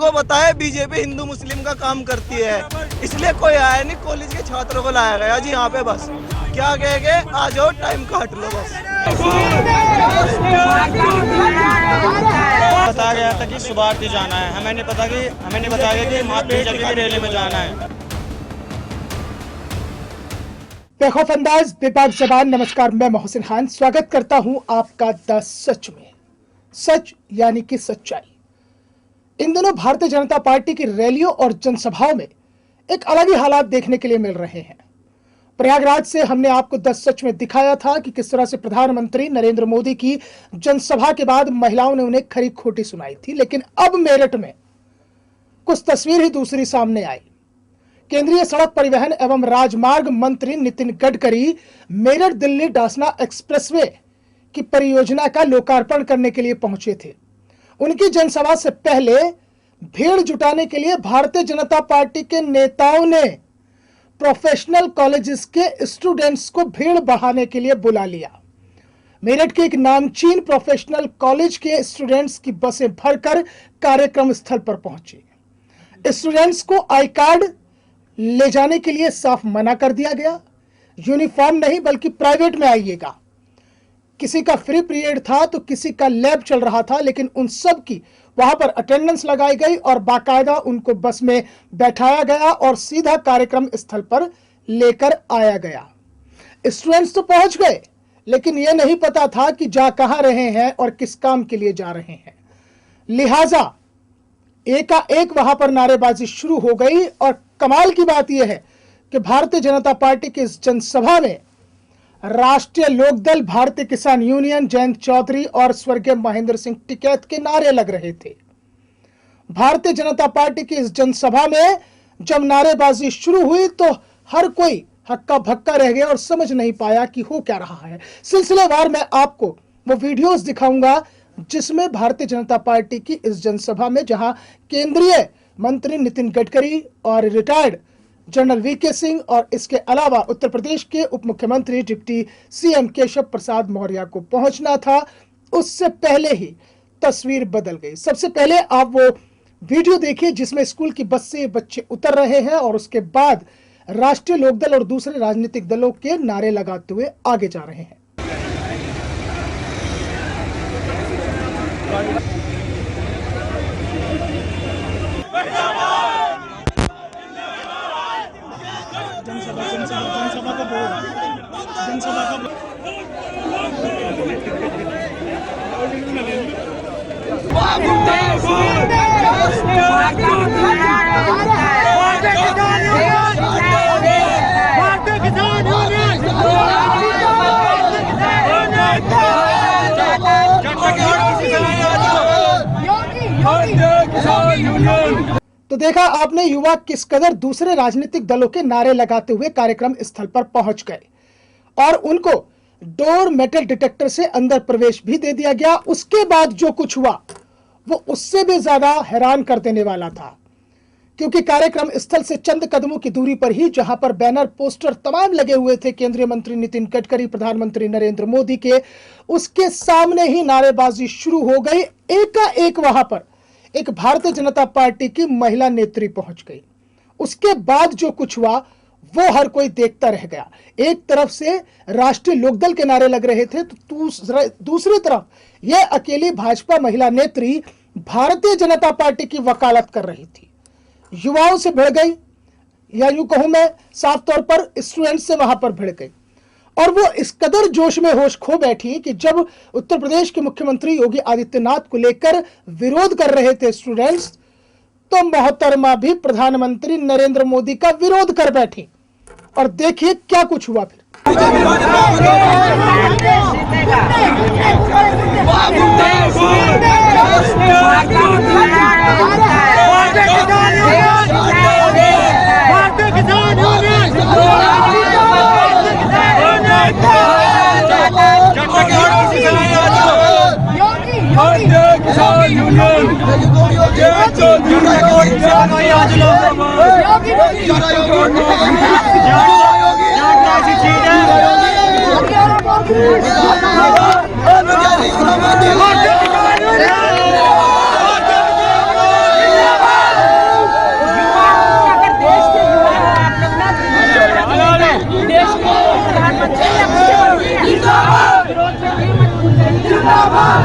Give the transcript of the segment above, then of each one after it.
को बताया बीजेपी हिंदू मुस्लिम का काम करती है, इसलिए कोई आया नहीं। कॉलेज के छात्रों को लाया गया जी यहाँ पे, बस क्या कह के आ जाओ, टाइम काट लो बस। बताया गया था कि सुबारती जाना है, हमें नहीं बताया गया कि बीजेपी की रैली में जाना है। बेखौफ अंदाज बेबाक ज़बान। नमस्कार, मैं मोहसिन खान स्वागत करता हूं आपका द सच में। सच यानी कि सच्चाई। इन दिनों भारतीय जनता पार्टी की रैलियों और जनसभाओं में एक अलग ही हालात देखने के लिए मिल रहे हैं। प्रयागराज से हमने आपको द सच में दिखाया था कि किस तरह से प्रधानमंत्री नरेंद्र मोदी की जनसभा के बाद महिलाओं ने उन्हें खरी खोटी सुनाई थी, लेकिन अब मेरठ में कुछ तस्वीर ही दूसरी सामने आई। केंद्रीय सड़क परिवहन एवं राजमार्ग मंत्री नितिन गडकरी मेरठ दिल्ली डासना एक्सप्रेसवे की परियोजना का लोकार्पण करने के लिए पहुंचे थे। उनकी जनसभा से पहले भीड़ जुटाने के लिए भारतीय जनता पार्टी के नेताओं ने प्रोफेशनल कॉलेजेस के स्टूडेंट्स को भीड़ बढ़ाने के लिए बुला लिया। मेरठ के एक नामचीन प्रोफेशनल कॉलेज के स्टूडेंट्स की बसें भरकर कार्यक्रम स्थल पर पहुंचे। स्टूडेंट्स को आई कार्ड ले जाने के लिए साफ मना कर दिया गया। यूनिफॉर्म नहीं बल्कि प्राइवेट में आइएगा। किसी का फ्री पीरियड था तो किसी का लैब चल रहा था, लेकिन उन सब की वहां पर अटेंडेंस लगाई गई और बाकायदा उनको बस में बैठाया गया और सीधा कार्यक्रम स्थल पर लेकर आया गया। स्टूडेंट्स तो पहुंच गए, लेकिन यह नहीं पता था कि जा कहां रहे हैं और किस काम के लिए जा रहे हैं। लिहाजा एकाएक वहां पर नारेबाजी शुरू हो गई और कमाल की बात यह है कि भारतीय जनता पार्टी की इस जनसभा में राष्ट्रीय लोकदल, भारतीय किसान यूनियन, जयंत चौधरी और स्वर्गीय महेंद्र सिंह टिकैत के नारे लग रहे थे। भारतीय जनता पार्टी की इस जनसभा में जब नारेबाजी शुरू हुई तो हर कोई हक्का भक्का रह गया और समझ नहीं पाया कि हो क्या रहा है। सिलसिलेवार मैं आपको वो वीडियोस दिखाऊंगा जिसमें भारतीय जनता पार्टी की इस जनसभा में, जहां केंद्रीय मंत्री नितिन गडकरी और रिटायर्ड जनरल वीके सिंह और इसके अलावा उत्तर प्रदेश के उप मुख्यमंत्री डिप्टी सीएम केशव प्रसाद मौर्य को पहुंचना था, उससे पहले ही तस्वीर बदल गई। सबसे पहले आप वो वीडियो देखिए जिसमें स्कूल की बस से बच्चे उतर रहे हैं और उसके बाद राष्ट्रीय लोकदल और दूसरे राजनीतिक दलों के नारे लगाते हुए आगे जा रहे हैं। तो देखा आपने युवा किस कदर दूसरे राजनीतिक दलों के नारे लगाते हुए कार्यक्रम स्थल पर पहुंच गए और उनको डोर मेटल डिटेक्टर से अंदर प्रवेश भी दे दिया गया। उसके बाद जो कुछ हुआ वो उससे भी ज्यादा हैरान कर देने वाला था, क्योंकि कार्यक्रम स्थल से चंद कदमों की दूरी पर ही, जहां पर बैनर पोस्टर तमाम लगे हुए थे केंद्रीय मंत्री नितिन गडकरी, प्रधानमंत्री नरेंद्र मोदी के, उसके सामने ही नारेबाजी शुरू हो गई। एकाएक वहां पर एक भारतीय जनता पार्टी की महिला नेत्री पहुंच गई। उसके बाद जो कुछ हुआ वो हर कोई देखता रह गया। एक तरफ से राष्ट्रीय लोकदल के नारे लग रहे थे तो दूसरी तरफ यह अकेली भाजपा महिला नेत्री भारतीय जनता पार्टी की वकालत कर रही थी। युवाओं से भिड़ गई, या यूं कहूं मैं साफ तौर पर स्टूडेंट से वहां पर भिड़ गई और वो इस कदर जोश में होश खो बैठी कि जब उत्तर प्रदेश के मुख्यमंत्री योगी आदित्यनाथ को लेकर विरोध कर रहे थे स्टूडेंट्स, तो मोहतरमा भी प्रधानमंत्री नरेंद्र मोदी का विरोध कर बैठी। और देखिए क्या कुछ हुआ फिर।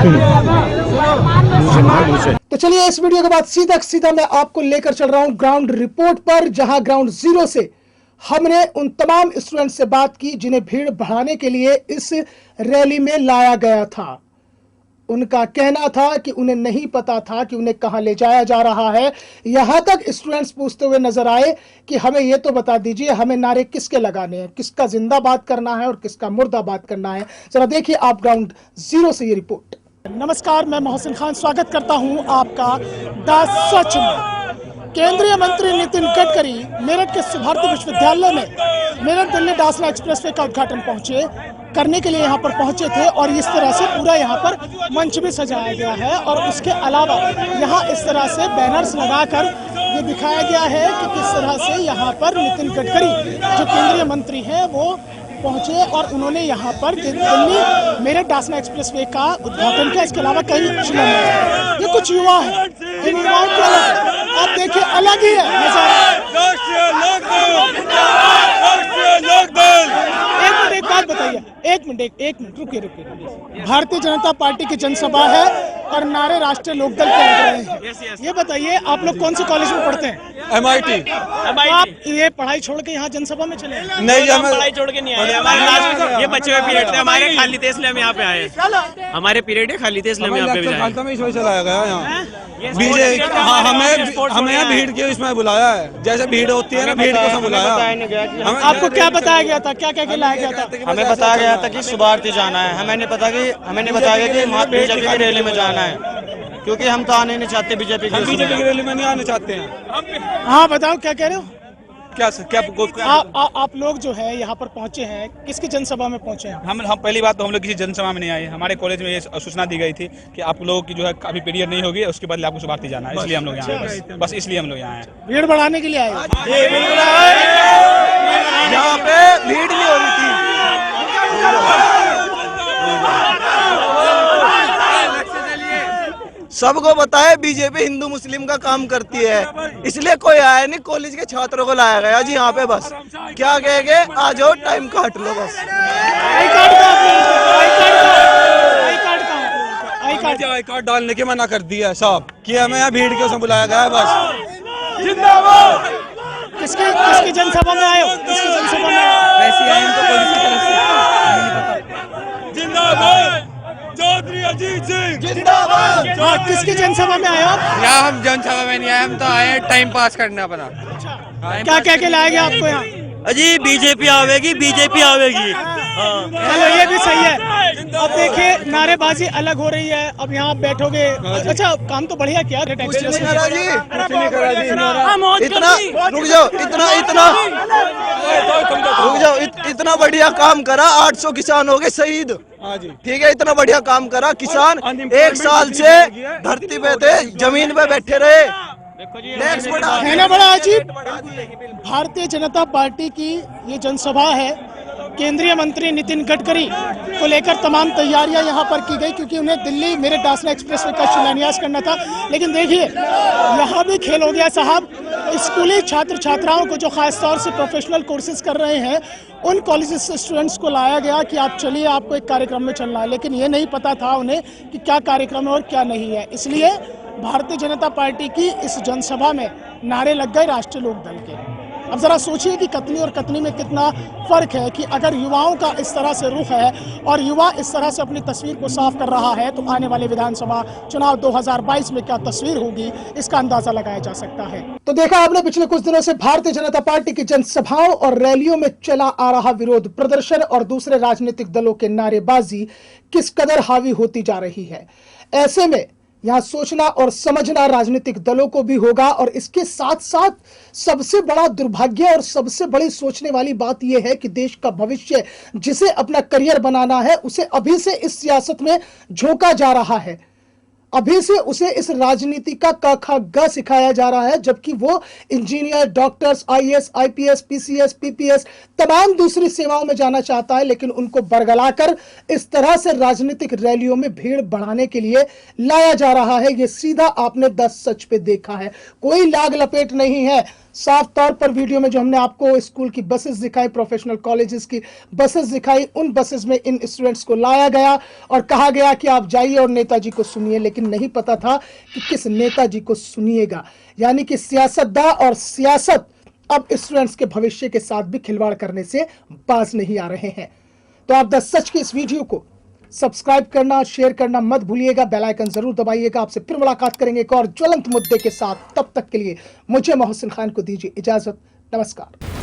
तो चलिए इस वीडियो के बाद सीधा मैं आपको लेकर चल रहा हूं ग्राउंड रिपोर्ट पर, जहां ग्राउंड जीरो से हमने उन तमाम स्टूडेंट से बात की जिन्हें भीड़ बढ़ाने के लिए इस रैली में लाया गया था। उनका कहना था कि उन्हें नहीं पता था कि उन्हें कहां ले जाया जा रहा है। यहां तक स्टूडेंट्स पूछते हुए नजर आए कि हमें यह तो बता दीजिए हमें नारे किसके लगाने हैं, किसका जिंदाबाद करना है और किसका मुर्दाबाद करना है। जरा देखिए आप ग्राउंड जीरो से ये रिपोर्ट। नमस्कार, मैं मोहसिन खान स्वागत करता हूं आपका द सच में। केंद्रीय मंत्री नितिन गडकरी मेरठ के सुभारती विश्वविद्यालय में मेरठ दिल्ली डासना एक्सप्रेसवे का उद्घाटन करने के लिए यहाँ पर पहुंचे थे और इस तरह से पूरा यहाँ पर मंच भी सजाया गया है और उसके अलावा यहाँ इस तरह से बैनर्स लगाकर ये दिखाया गया है कि किस तरह से यहाँ पर नितिन गडकरी जो केंद्रीय मंत्री हैं वो पहुंचे और उन्होंने यहाँ पर दिल्ली मेरठ डासना एक्सप्रेसवे का उद्घाटन किया। इसके अलावा कई शिलान्यास। ये कुछ युवा है, इन युवाओं को आप देखिए अलग ही है एक बात बताइए, एक मिनट रुकिए। भारतीय जनता पार्टी की जनसभा है और नारे राष्ट्रीय लोकदल के लग रहे हैं। ये बताइए आप लोग कौन से कॉलेज में पढ़ते हैं? MIT। आप ये पढ़ाई छोड़ के यहाँ जनसभा में चले? नहीं, हम पढ़ाई छोड़ के नहीं आए। हमारे ये बच्चे हुए पीरियड थे, हमारे खाली थे इसलिए हम यहाँ पे आए। हमारे पीरियड है खाली थे इसलिए हम यहाँ पे भी आए। चलाया गया यहाँ बीजेपी। हमें यहाँ भीड़ के इसमें बुलाया है, जैसे भीड़ होती है ना भीड़ को बुलाया। आपको क्या बताया गया था, क्या क्या लाया गया था? हमें बताया गया था कि सुभारती जाना है। हमें नहीं बताया गया कि बीजेपी की रैली में जाना है, क्योंकि हम तो आने नहीं चाहते बीजेपी की रैली में नहीं आने चाहते हैं। हाँ बताओ क्या कह रहे हो? क्या आप लोग जो है यहाँ पर पहुँचे हैं, किसकी जनसभा में पहुँचे हैं? हम पहली बात तो हम लोग किसी जनसभा में नहीं आए। हमारे कॉलेज में ये सूचना दी गई थी कि आप लोगों की जो है अभी पीरियड नहीं होगी, उसके बाद आपको सुभारती जाना है, इसलिए हम लोग यहाँ आए। बस इसलिए हम लोग यहाँ आए, भीड़ बढ़ाने के लिए आए। यहाँ पे भीड़ नहीं हो रही थी। सबको पता है बीजेपी हिंदू मुस्लिम का काम करती है, इसलिए कोई आया नहीं। कॉलेज के छात्रों को लाया गया जी यहाँ पे, बस क्या कह के आ जाओ, टाइम काट लो बस। आई कार्ड डालने के मना कर दिया साहब कि हमें यहाँ भीड़ के उसमें बुलाया गया है बस। जिंदाबाद। किसकी जनसभा में आए हो? किसकी जनसभा में? वैसे आए तो पुलिस की तरफ से। जिंदाबाद चौधरी अजीत सिंह जिंदाबाद। हाँ, किसकी जनसभा में आए हो? यहाँ हम जनसभा में नहीं आए, हम तो आए टाइम पास करने अपना। क्या क्या के लाया गया आपको यहाँ? अजी बीजेपी आवेगी। चलो ये भी सही है। अब देखिए नारेबाजी अलग हो रही है, अब यहाँ बैठोगे। अच्छा काम तो बढ़िया किया। कुछ नहीं करा जी, इतना रुक जाओ, इतना बढ़िया काम करा। 800 किसान हो गए शहीद, ठीक है, इतना बढ़िया काम करा। किसान 1 साल से धरती पे थे, जमीन पे बैठे रहे। है ना बड़ा अजीब। भारतीय जनता पार्टी की ये जनसभा है, केंद्रीय मंत्री नितिन गडकरी को लेकर तमाम तैयारियां यहां पर की गई, क्योंकि उन्हें दिल्ली मेरठ डासना एक्सप्रेसवे का शिलान्यास करना था। लेकिन देखिए यहां भी खेल हो गया साहब। स्कूली छात्र छात्राओं को जो खास तौर से प्रोफेशनल कोर्सेज कर रहे हैं, उन कॉलेज से स्टूडेंट्स को लाया गया कि आप चलिए, आपको एक कार्यक्रम में चलना है। लेकिन ये नहीं पता था उन्हें कि क्या कार्यक्रम है और क्या नहीं है। इसलिए भारतीय जनता पार्टी की इस जनसभा में नारे लग गए राष्ट्रीय लोकदल के। अब जरा सोचिए कि कतनी और कतनी में कितना फर्क है कि अगर युवाओं का इस तरह से रुख है और युवा इस तरह से अपनी तस्वीर को साफ कर रहा है, तो आने वाले विधानसभा चुनाव 2022 में क्या तस्वीर होगी, इसका अंदाजा लगाया जा सकता है। तो देखा आपने पिछले कुछ दिनों से भारतीय जनता पार्टी की जनसभाओं और रैलियों में चला आ रहा विरोध प्रदर्शन और दूसरे राजनीतिक दलों के नारेबाजी किस कदर हावी होती जा रही है। ऐसे में यहाँ सोचना और समझना राजनीतिक दलों को भी होगा। और इसके साथ साथ सबसे बड़ा दुर्भाग्य और सबसे बड़ी सोचने वाली बात यह है कि देश का भविष्य, जिसे अपना करियर बनाना है, उसे अभी से इस सियासत में झोंका जा रहा है। अभी से उसे इस राजनीति का क ख ग सिखाया जा रहा है, जबकि वो engineer, doctors, IAS, IPS, PCS, PPS तमाम दूसरी सेवाओं में जाना चाहता है, लेकिन उनको बरगलाकर इस तरह से राजनीतिक रैलियों में भीड़ बढ़ाने के लिए लाया जा रहा है। ये सीधा आपने 10 सच पे देखा है, कोई लाग लपेट नहीं है। साफ तौर पर वीडियो में जो हमने आपको स्कूल की बसेस दिखाई, प्रोफेशनल कॉलेजेस की बसेस दिखाई, उन बसेस में इन स्टूडेंट्स को लाया गया और कहा गया कि आप जाइए और नेताजी को सुनिए, लेकिन नहीं पता था कि किस नेताजी को सुनिएगा। यानी कि सियासतदान और सियासत अब स्टूडेंट्स के भविष्य के साथ भी खिलवाड़ करने से बाज नहीं आ रहे हैं। तो आप 10 सच के इस वीडियो को सब्सक्राइब करना, शेयर करना मत भूलिएगा, बेल आइकन जरूर दबाइएगा। आपसे फिर मुलाकात करेंगे एक और ज्वलंत मुद्दे के साथ। तब तक के लिए मुझे मोहसिन खान को दीजिए इजाजत। नमस्कार।